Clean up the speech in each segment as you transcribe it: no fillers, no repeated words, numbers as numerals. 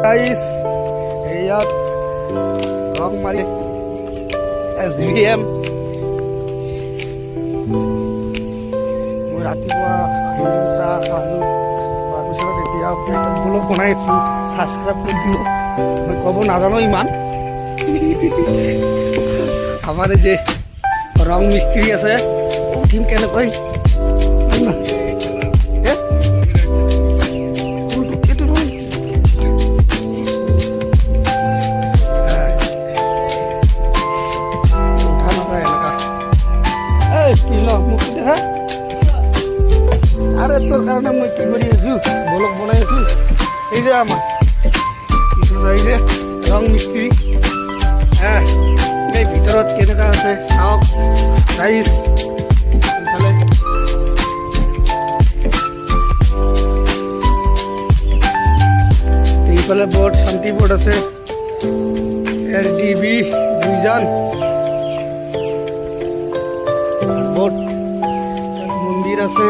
guys ইয়াত ৰং মাৰি SVM মই ৰাতিপুৱা চাহ খালোঁ তাৰপিছত এতিয়া ব্লগ বনাই আছোঁ ছাবস্ক্ৰাইব কৰি দিওঁ মই ক'ব নাজানো ইমান আমাৰ যে ৰং মিস্ত্ৰী আছে উঠিম কেনেকৈ আরে তোর কারণে মই কি করি আছো ব্লগ বনাই আছো এই যে আমার এই যে রং মিস্ত্রি হ্যাঁ এই ভিতৰত কেনেকা আছে চাওক গাইস এইফালে বোর্ড শান্তি বোর্ড আছে LDB দুইজন বোর্ড মন্দির আছে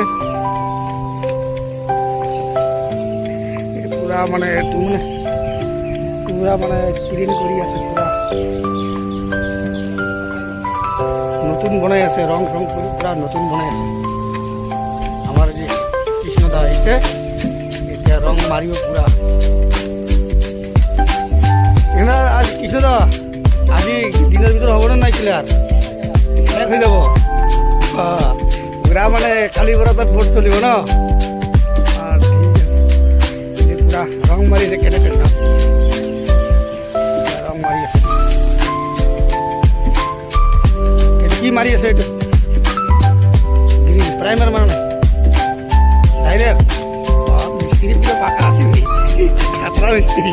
পুরা মানে পুরা মানে ক্লিন করি আছে পুরা নতুন বনাই আছে রং রং করে পুরা নতুন বনাই আছে আমার যে কৃষ্ণদা আছে এটা রং মারিও পুরা এনা আজ কৃষ্ণদা আজি দিনের ভিতর হব না নাই ক্লিয়ার এক হয়ে যাব পুরা মানে কালি বড় তার ভোট চলিব না আর ঠিক আছে পুরা রং মারিছে কেনেকে রং মারি আছে এটা কি মারি আছে এটা প্রাইমার মানে ডাইরেক্ট মিস্ত্রি পুরো পাকা আছে খাতরা মিস্ত্রি